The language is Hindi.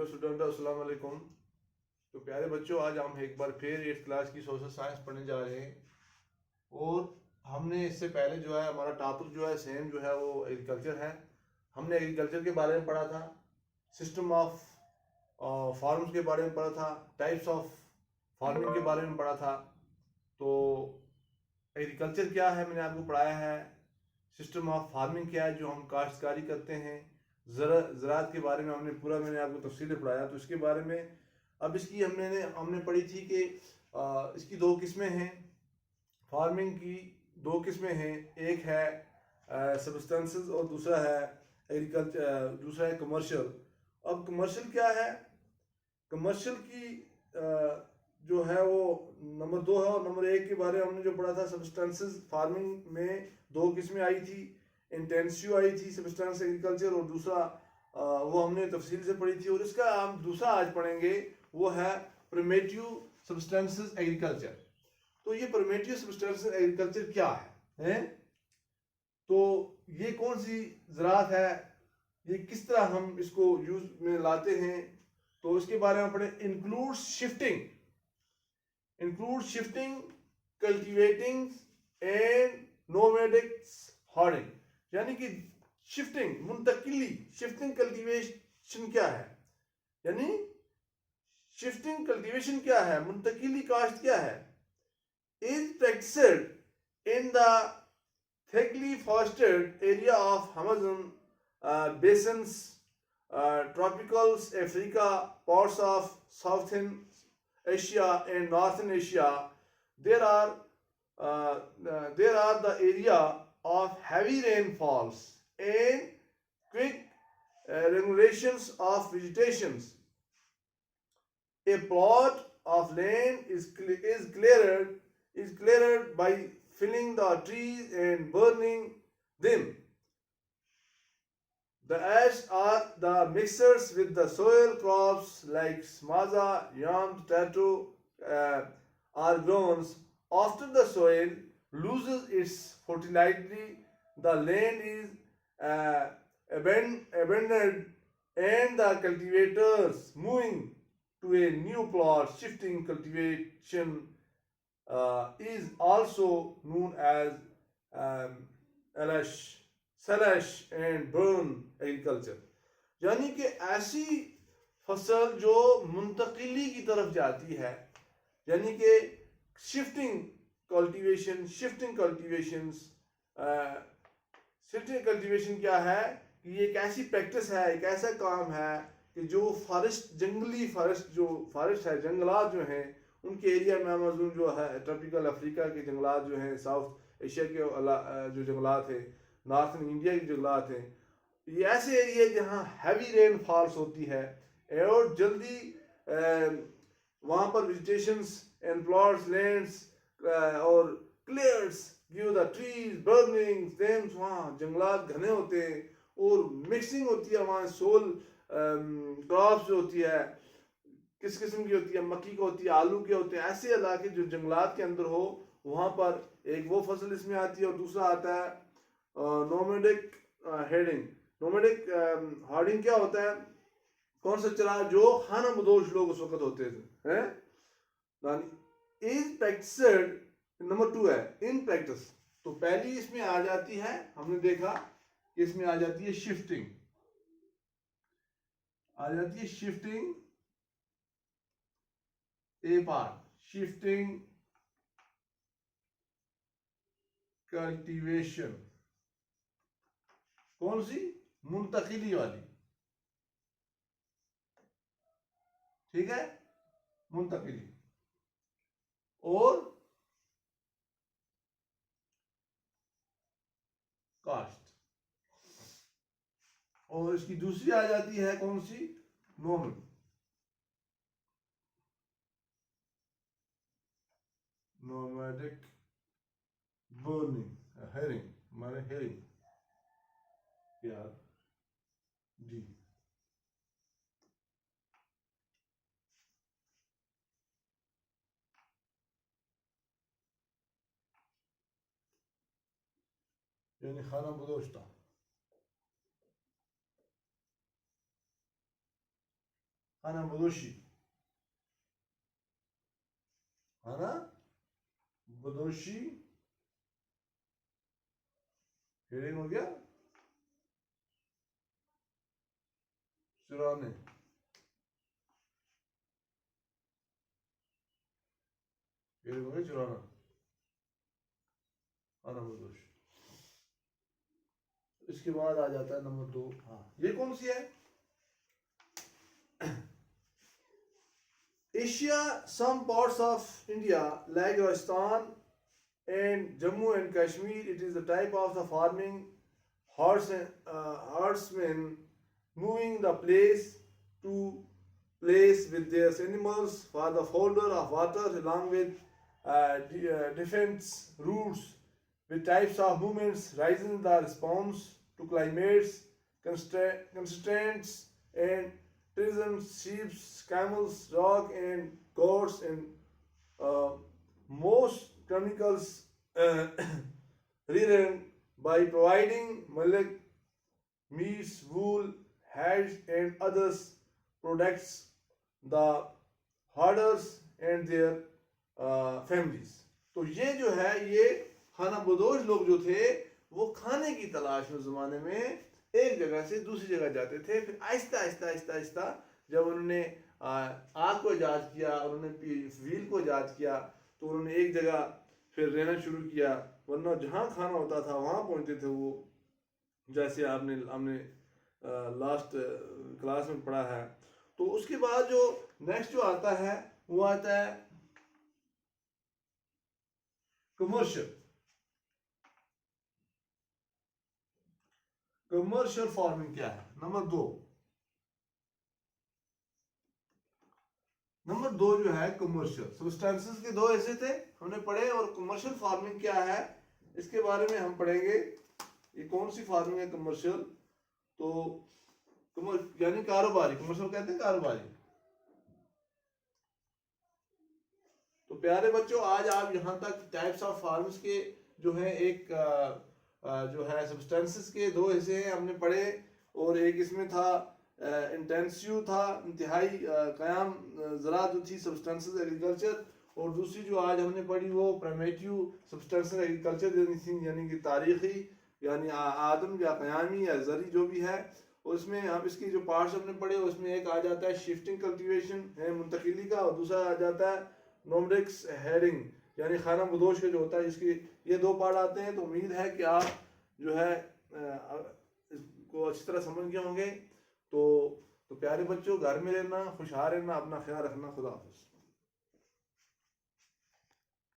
हेलो स्टूडेंट, अस्सलाम वालेकुम। तो प्यारे बच्चों, आज हम एक बार फिर 8th क्लास की सोशल साइंस पढ़ने जा रहे हैं। और हमने इससे पहले जो है हमारा टॉपिक जो है सेम जो है वो एग्रीकल्चर है। हमने एग्रीकल्चर के बारे में पढ़ा था, सिस्टम ऑफ फार्म्स के बारे में पढ़ा था, टाइप्स ऑफ फार्मिंग के बारे में पढ़ा था। तो एग्रीकल्चर क्या है मैंने आपको पढ़ाया है, सिस्टम ऑफ फार्मिंग क्या है जो हम काश्तकारी करते हैं, ज़राअत के बारे में मैंने आपको तफसील पढ़ाया। तो इसके बारे में अब इसकी हमने पढ़ी थी कि इसकी दो किस्में हैं, फार्मिंग की दो किस्में हैं। एक है सब्सटेंसेस और दूसरा है एग्रीकल्चर, दूसरा है कमर्शियल। अब कमर्शियल क्या है? कमर्शियल की जो है वो नंबर 2 है, और नंबर 1 के बारे में हमने जो पढ़ा था, सब्सटेंसेस फार्मिंग में दो किस्में आई थी, इंटेंसिव आई थी सब्सटेंस एग्रीकल्चर, और दूसरा वो हमने तफसील से पढ़ी थी। और इसका हम दूसरा आज पढ़ेंगे, वो है प्रिमिटिव सब्सटेंसेस एग्रीकल्चर। तो ये प्रिमिटिव सब्सटेंसेस एग्रीकल्चर क्या है? तो ये कौन सी ज़राअत है, ये किस तरह हम इसको यूज में लाते हैं, तो इसके बारे में पढ़े। Include shifting, cultivating and nomadic Harding. यानी कि शिफ्टिंग, मुंतकिली, शिफ्टिंग कल्टीवेशन क्या है, यानी शिफ्टिंग कल्टीवेशन क्या है, मुंतकिली काश्त क्या है, is practised in the thickly forested area of Amazon basins, tropicals, Africa, parts of Southern Asia and Northern Asia. There are the area of heavy rainfalls and quick regulations of vegetations. A plot of land is cleared by felling the trees and burning them. The ash are the mixtures with the soil. Crops like maza, yam, potato are grown. After the soil loses its fertility, the land is abandoned and the cultivators moving to a new plot. Shifting cultivation is also known as slash and burn agriculture। यानी कि ऐसी फसल जो मुंतकिली की तरफ जाती है, यानी कि शिफ्टिंग कल्टीवेशन क्या है कि ये एक ऐसी प्रैक्टिस है, एक ऐसा काम है कि जो जंगली फॉरेस्ट है, जंगलात जो हैं उनके एरिया में, अमेज़न जो है, ट्रॉपिकल अफ्रीका के जंगलात जो हैं, साउथ एशिया के जो जंगलात हैं, नॉर्थन इंडिया के जंगलात हैं, ये ऐसे एरिया जहाँ हैवी रेन फॉल्स होती है और जल्दी वहाँ पर वेजिटेशंस एंड प्लॉट्स लैंड्स और clears give the trees burning thems. वहाँ जंगलात घने होते हैं और मिक्सिंग होती है वहाँ सोल क्रॉप्स जो होती है, किस किस्म की होती है, मक्की की होती है, आलू के होते हैं। ऐसे इलाके जो जंगलात के अंदर हो, वहाँ पर एक वो फसल इसमें आती है, और दूसरा आता है नोमैडिक हेडिंग। नोमैडिक हार्डिंग क्या होता है? कौन सा चरा जो खाना बदोश लोग उस वक्त होते थे, हैं? इज प्रैक्टिस्ड नंबर 2 है इन प्रैक्टिस। तो पहली इसमें आ जाती है, हमने देखा कि इसमें आ जाती है शिफ्टिंग, ए पार्ट शिफ्टिंग कल्टीवेशन। कौन सी? मुंतकिली वाली, ठीक है, मुंतकिली। और कास्ट। और इसकी दूसरी आ जाती है कौन सी? नोमैडिक बर्निंग, हेरिंग, माने हेरिंग यार जी। यानी खाना बदोश था। खाना बदोशी, खाना बदोशी, हेडिंग हो गया चुराने, हेडिंग हो गया चुराना, खाना बदोशी। इसके बाद आ जाता है नंबर 2। हाँ, ये कौन सी है? Asia, some parts of India like Rajasthan and Jammu and Kashmir, it is a type of the farming herdsmen moving the place to place with their animals for the folder of water along with defense routes with types of movements rising the response to climates constraints and tourism, sheep, camels, dog and goats and uh, most chemicals reared by providing milk, meats, wool, hides and others products the herders and their families। तो ये जो है ये खाना बदोश लोग जो थे वो खाने की तलाश में ज़माने में एक जगह से दूसरी जगह जाते थे। फिर आहिस्ता आहिस्ता आहिस्ता आहिस्ता जब उन्होंने आग को ईजाद किया, उन्होंने व्हील को ईजाद किया, तो उन्होंने एक जगह फिर रहना शुरू किया, वरना जहाँ खाना होता था वहाँ पहुँचते थे वो। जैसे हमने लास्ट क्लास में पढ़ा है। तो उसके बाद जो नेक्स्ट जो आता है वो आता है कमर्शियल। कमर्शियल फार्मिंग क्या है? नंबर 2 जो है कमर्शियल। सब्सटेंसेस के दो ऐसे थे हमने पढ़े, और कमर्शियल फार्मिंग क्या है इसके बारे में हम पढ़ेंगे। ये कौन सी फार्मिंग है कमर्शियल? तो यानी कारोबारी, कमर्शियल कहते हैं कारोबारी। तो प्यारे बच्चों, आज आप यहाँ तक टाइप्स ऑफ फार्म्स के जो है एक जो है सब्सटेंसेस के दो हिस्से हैं हमने पढ़े, और एक इसमें था इंटेंसिव था, इंतहाई क़याम ज़राअत जो थी सब्सटेंसेस एग्रीकल्चर, और दूसरी जो आज हमने पढ़ी वो प्राइमेटिव सब्सटेंसेस एग्रीकल्चर यानी कि तारीख़ी यानी आदम या क़यामी या ज़री जो भी है। और उसमें आप इसकी जो पार्ट्स हमने पढ़े उसमें एक आ जाता है शिफ्टिंग कल्टीवेशन है मुंतकिली का, और दूसरा आ जाता है नोमरिक्स हेडिंग यानी खाना बदोश का जो होता है, इसके ये दो पार्ट आते हैं। तो उम्मीद है कि आप जो है इसको अच्छी तरह समझ गए होंगे। तो प्यारे बच्चों, घर में रहना, खुशहाल रहना, अपना ख्याल रखना। खुदा हाफिज़।